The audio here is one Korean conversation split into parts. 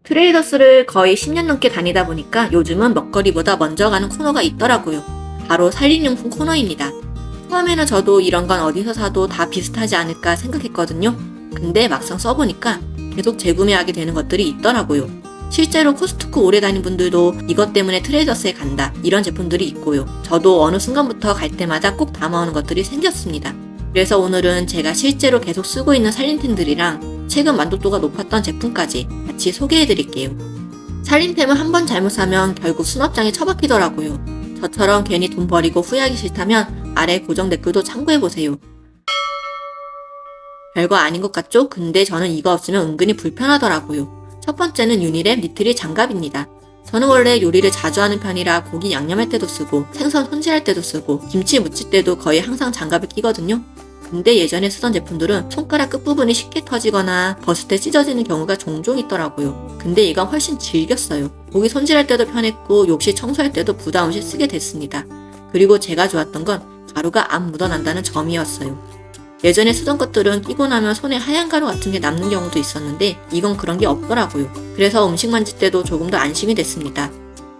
트레이더스를 거의 10년 넘게 다니다 보니까 요즘은 먹거리보다 먼저 가는 코너가 있더라고요. 바로 살림용품 코너입니다. 처음에는 저도 이런 건 어디서 사도 다 비슷하지 않을까 생각했거든요. 근데 막상 써보니까 계속 재구매하게 되는 것들이 있더라고요. 실제로 코스트코 오래 다닌 분들도 이것 때문에 트레이더스에 간다 이런 제품들이 있고요. 저도 어느 순간부터 갈 때마다 꼭 담아오는 것들이 생겼습니다. 그래서 오늘은 제가 실제로 계속 쓰고 있는 살림템들이랑 최근 만족도가 높았던 제품까지 같이 소개해드릴게요. 살림템을 한 번 잘못 사면 결국 수납장에 처박히더라고요. 저처럼 괜히 돈 버리고 후회하기 싫다면 아래 고정 댓글도 참고해보세요. 별거 아닌 것 같죠? 근데 저는 이거 없으면 은근히 불편하더라고요. 첫 번째는 유니랩 니트리 장갑입니다. 저는 원래 요리를 자주 하는 편이라 고기 양념할 때도 쓰고 생선 손질할 때도 쓰고 김치 무칠 때도 거의 항상 장갑을 끼거든요. 근데 예전에 쓰던 제품들은 손가락 끝부분이 쉽게 터지거나 벗을 때 찢어지는 경우가 종종 있더라고요. 근데 이건 훨씬 질겼어요. 고기 손질할 때도 편했고 욕실 청소할 때도 부담 없이 쓰게 됐습니다. 그리고 제가 좋았던 건 가루가 안 묻어난다는 점이었어요. 예전에 쓰던 것들은 끼고 나면 손에 하얀 가루 같은 게 남는 경우도 있었는데 이건 그런 게 없더라고요. 그래서 음식 만질 때도 조금 더 안심이 됐습니다.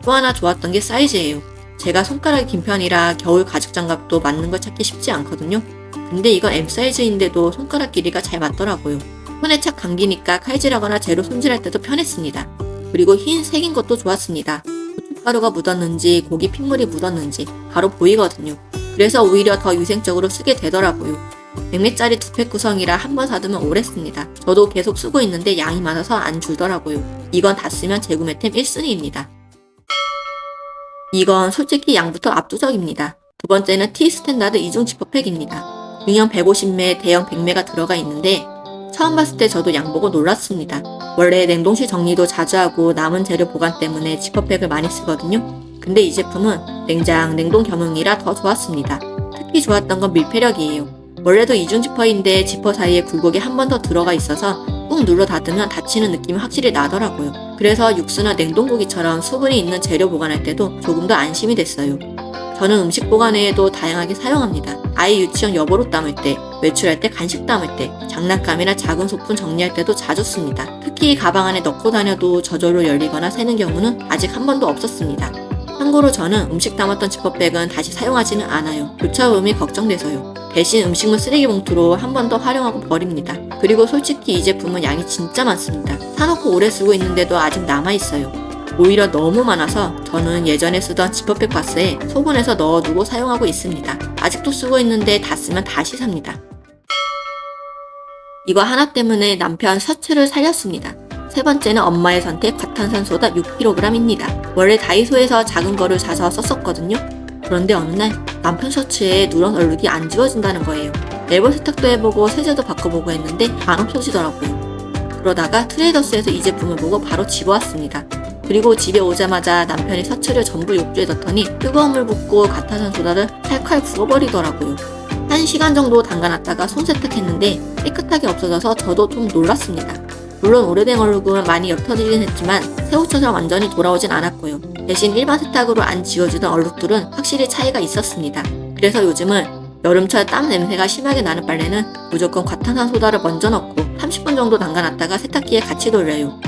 또 하나 좋았던 게 사이즈예요. 제가 손가락이 긴 편이라 겨울 가죽 장갑도 맞는 걸 찾기 쉽지 않거든요. 근데 이건 M 사이즈인데도 손가락 길이가 잘 맞더라고요. 손에 착 감기니까 칼질하거나 재료 손질할 때도 편했습니다. 그리고 흰 색인 것도 좋았습니다. 고춧가루가 묻었는지 고기 핏물이 묻었는지 바로 보이거든요. 그래서 오히려 더 위생적으로 쓰게 되더라고요. 100ml짜리 2팩 구성이라 한 번 사두면 오래 씁니다. 저도 계속 쓰고 있는데 양이 많아서 안 줄더라고요. 이건 다 쓰면 재구매템 1순위입니다. 이건 솔직히 양부터 압도적입니다. 두 번째는 T 스탠다드 이중 지퍼팩입니다. 중형 150매, 대형 100매가 들어가 있는데 처음 봤을 때 저도 양 보고 놀랐습니다. 원래 냉동실 정리도 자주 하고 남은 재료 보관 때문에 지퍼팩을 많이 쓰거든요. 근데 이 제품은 냉장, 냉동 겸용이라 더 좋았습니다. 특히 좋았던 건 밀폐력이에요. 원래도 이중 지퍼인데 지퍼 사이에 굴곡이 한 번 더 들어가 있어서 꾹 눌러 닫으면 닫히는 느낌이 확실히 나더라고요. 그래서 육수나 냉동고기처럼 수분이 있는 재료 보관할 때도 조금 더 안심이 됐어요. 저는 음식 보관 외에도 다양하게 사용합니다. 아이 유치원 여보로 담을 때, 외출할 때 간식 담을 때, 장난감이나 작은 소품 정리할 때도 자주 씁니다. 특히 가방 안에 넣고 다녀도 저절로 열리거나 새는 경우는 아직 한 번도 없었습니다. 참고로 저는 음식 담았던 지퍼백은 다시 사용하지는 않아요. 교차오염이 걱정돼서요. 대신 음식물 쓰레기 봉투로 한 번 더 활용하고 버립니다. 그리고 솔직히 이 제품은 양이 진짜 많습니다. 사놓고 오래 쓰고 있는데도 아직 남아있어요. 오히려 너무 많아서 저는 예전에 쓰던 지퍼백 박스에 소분해서 넣어두고 사용하고 있습니다. 아직도 쓰고 있는데 다 쓰면 다시 삽니다. 이거 하나 때문에 남편 셔츠를 살렸습니다. 세 번째는 엄마의 선택 과탄산소다 6kg입니다. 원래 다이소에서 작은 거를 사서 썼었거든요. 그런데 어느 날 남편 셔츠에 누런 얼룩이 안 지워진다는 거예요. 랩을 세탁도 해보고 세제도 바꿔보고 했는데 안 없어지더라고요. 그러다가 트레이더스에서 이 제품을 보고 바로 집어왔습니다. 그리고 집에 오자마자 남편이 셔츠를 전부 욕조에 넣더니 뜨거운 물 붓고 과탄산소다를 칼칼 부어버리더라고요. 1시간 정도 담가놨다가 손세탁했는데 깨끗하게 없어져서 저도 좀 놀랐습니다. 물론 오래된 얼룩은 많이 옅어지긴 했지만 새우처럼 완전히 돌아오진 않았고요. 대신 일반 세탁으로 안 지워지던 얼룩들은 확실히 차이가 있었습니다. 그래서 요즘은 여름철 땀 냄새가 심하게 나는 빨래는 무조건 과탄산소다를 먼저 넣고 30분 정도 담가놨다가 세탁기에 같이 돌려요.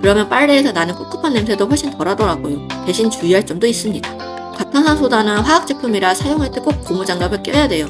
그러면 빨래에서 나는 꿉꿉한 냄새도 훨씬 덜하더라고요. 대신 주의할 점도 있습니다. 과탄산소다는 화학제품이라 사용할 때 꼭 고무장갑을 껴야 돼요.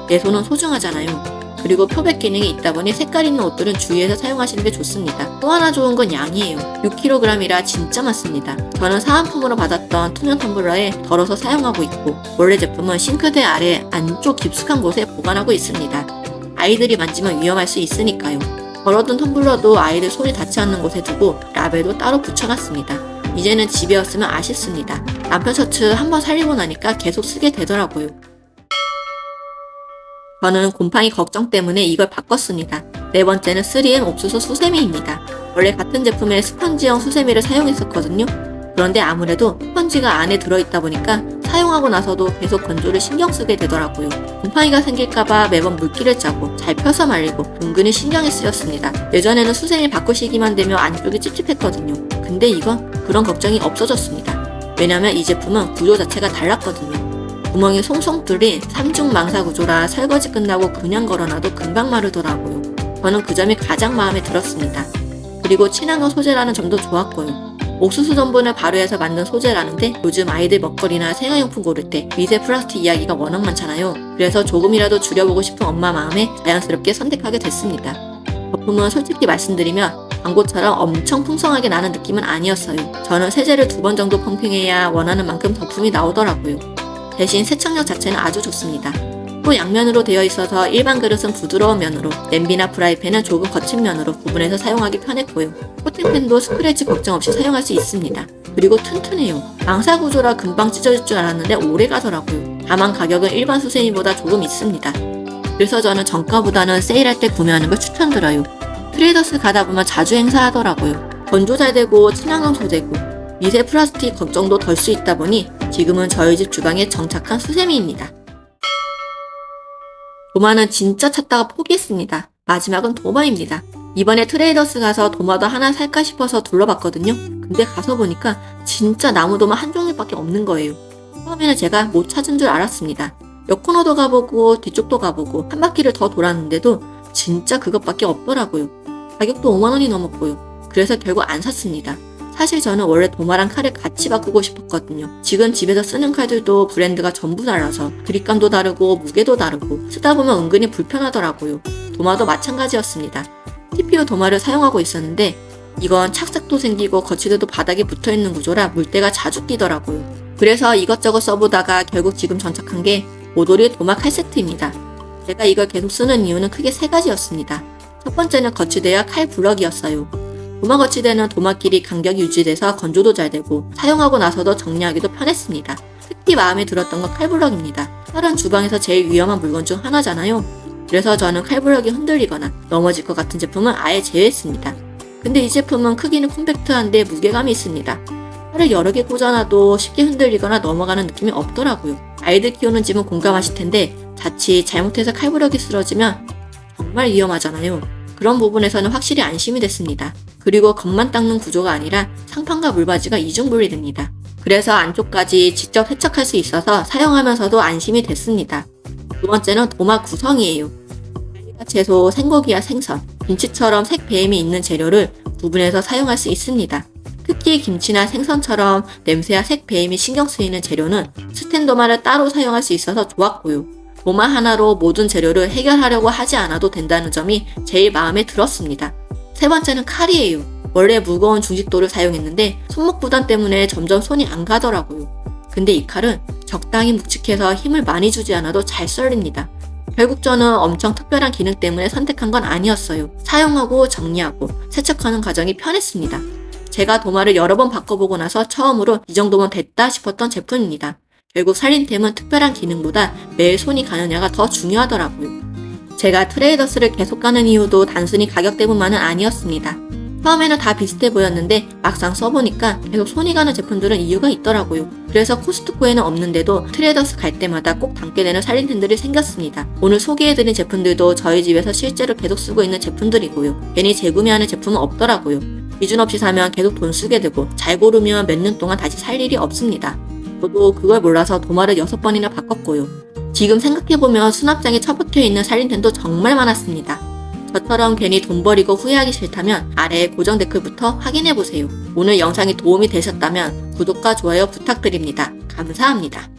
내 손은 소중하잖아요. 그리고 표백 기능이 있다 보니 색깔 있는 옷들은 주의해서 사용하시는 게 좋습니다. 또 하나 좋은 건 양이에요. 6kg이라 진짜 많습니다. 저는 사은품으로 받았던 투명 텀블러에 덜어서 사용하고 있고 원래 제품은 싱크대 아래 안쪽 깊숙한 곳에 보관하고 있습니다. 아이들이 만지면 위험할 수 있으니까요. 덜어둔 텀블러도 아이들 손이 닿지 않는 곳에 두고 라벨도 따로 붙여놨습니다. 이제는 집에 없으면 아쉽습니다. 남편 셔츠 한번 살리고 나니까 계속 쓰게 되더라고요. 저는 곰팡이 걱정 때문에 이걸 바꿨습니다. 네 번째는 3M 옥수수 수세미입니다. 원래 같은 제품의 스펀지형 수세미를 사용했었거든요. 그런데 아무래도 스펀지가 안에 들어있다 보니까 사용하고 나서도 계속 건조를 신경 쓰게 되더라고요. 곰팡이가 생길까봐 매번 물기를 짜고 잘 펴서 말리고 은근히 신경이 쓰였습니다. 예전에는 수세미 바꾸시기만 되면 안쪽이 찝찝했거든요. 근데 이건 그런 걱정이 없어졌습니다. 왜냐면 이 제품은 구조 자체가 달랐거든요. 구멍이 송송 뚫린 3중 망사 구조라 설거지 끝나고 그냥 걸어놔도 금방 마르더라고요. 저는 그 점이 가장 마음에 들었습니다. 그리고 친환경 소재라는 점도 좋았고요. 옥수수 전분을 발효해서 만든 소재라는데 요즘 아이들 먹거리나 생활용품 고를 때 미세 플라스틱 이야기가 워낙 많잖아요. 그래서 조금이라도 줄여보고 싶은 엄마 마음에 자연스럽게 선택하게 됐습니다. 거품은 솔직히 말씀드리면 광고처럼 엄청 풍성하게 나는 느낌은 아니었어요. 저는 세제를 2번 정도 펌핑해야 원하는 만큼 거품이 나오더라고요. 대신 세척력 자체는 아주 좋습니다. 또 양면으로 되어 있어서 일반 그릇은 부드러운 면으로, 냄비나 프라이팬은 조금 거친 면으로 구분해서 사용하기 편했고요. 코팅팬도 스크래치 걱정 없이 사용할 수 있습니다. 그리고 튼튼해요. 망사 구조라 금방 찢어질 줄 알았는데 오래 가더라고요. 다만 가격은 일반 수세미보다 조금 있습니다. 그래서 저는 정가보다는 세일할 때 구매하는 걸 추천드려요. 트레이더스 가다 보면 자주 행사하더라고요. 건조 잘 되고 친환경 소재고 미세 플라스틱 걱정도 덜 수 있다 보니 지금은 저희 집 주방에 정착한 수세미입니다. 도마는 진짜 찾다가 포기했습니다. 마지막은 도마입니다. 이번에 트레이더스 가서 도마도 하나 살까 싶어서 둘러봤거든요. 근데 가서 보니까 진짜 나무 도마 한 종류밖에 없는 거예요. 처음에는 제가 못 찾은 줄 알았습니다. 옆 코너도 가보고 뒤쪽도 가보고 한 바퀴를 더 돌았는데도 진짜 그것밖에 없더라고요. 가격도 5만원이 넘었고요. 그래서 결국 안 샀습니다. 사실 저는 원래 도마랑 칼을 같이 바꾸고 싶었거든요. 지금 집에서 쓰는 칼들도 브랜드가 전부 달라서 그립감도 다르고 무게도 다르고 쓰다 보면 은근히 불편하더라고요. 도마도 마찬가지였습니다. TPU 도마를 사용하고 있었는데 이건 착색도 생기고 거치대도 바닥에 붙어있는 구조라 물때가 자주 끼더라고요. 그래서 이것저것 써보다가 결국 지금 전착한 게 오도리 도마 칼 세트입니다. 제가 이걸 계속 쓰는 이유는 크게 3가지였습니다. 첫 번째는 거치대와 칼 블럭이었어요. 도마 거치대는 도마끼리 간격이 유지돼서 건조도 잘 되고 사용하고 나서도 정리하기도 편했습니다. 특히 마음에 들었던 건 칼블럭입니다. 칼은 주방에서 제일 위험한 물건 중 하나잖아요. 그래서 저는 칼블럭이 흔들리거나 넘어질 것 같은 제품은 아예 제외했습니다. 근데 이 제품은 크기는 콤팩트한데 무게감이 있습니다. 칼을 여러 개 꽂아놔도 쉽게 흔들리거나 넘어가는 느낌이 없더라고요. 아이들 키우는 집은 공감하실 텐데 자칫 잘못해서 칼블럭이 쓰러지면 정말 위험하잖아요. 그런 부분에서는 확실히 안심이 됐습니다. 그리고 겉만 닦는 구조가 아니라 상판과 물받이가 이중 분리됩니다. 그래서 안쪽까지 직접 세척할 수 있어서 사용하면서도 안심이 됐습니다. 두 번째는 도마 구성이에요. 채소, 생고기와 생선, 김치처럼 색 배임이 있는 재료를 구분해서 사용할 수 있습니다. 특히 김치나 생선처럼 냄새와 색 배임이 신경 쓰이는 재료는 스텐 도마를 따로 사용할 수 있어서 좋았고요. 도마 하나로 모든 재료를 해결하려고 하지 않아도 된다는 점이 제일 마음에 들었습니다. 세 번째는 칼이에요. 원래 무거운 중식도를 사용했는데 손목 부담 때문에 점점 손이 안 가더라고요. 근데 이 칼은 적당히 묵직해서 힘을 많이 주지 않아도 잘 썰립니다. 결국 저는 엄청 특별한 기능 때문에 선택한 건 아니었어요. 사용하고 정리하고 세척하는 과정이 편했습니다. 제가 도마를 여러 번 바꿔보고 나서 처음으로 이 정도면 됐다 싶었던 제품입니다. 결국 살림템은 특별한 기능보다 매일 손이 가느냐가 더 중요하더라고요. 제가 트레이더스를 계속 가는 이유도 단순히 가격 때문만은 아니었습니다. 처음에는 다 비슷해 보였는데 막상 써보니까 계속 손이 가는 제품들은 이유가 있더라고요. 그래서 코스트코에는 없는데도 트레이더스 갈 때마다 꼭 담게 되는 살림템들이 생겼습니다. 오늘 소개해드린 제품들도 저희 집에서 실제로 계속 쓰고 있는 제품들이고요. 괜히 재구매하는 제품은 없더라고요. 기준 없이 사면 계속 돈 쓰게 되고 잘 고르면 몇 년 동안 다시 살 일이 없습니다. 저도 그걸 몰라서 도마를 6번이나 바꿨고요. 지금 생각해보면 수납장에 처박혀 있는 살림템도 정말 많았습니다. 저처럼 괜히 돈 버리고 후회하기 싫다면 아래에 고정 댓글부터 확인해보세요. 오늘 영상이 도움이 되셨다면 구독과 좋아요 부탁드립니다. 감사합니다.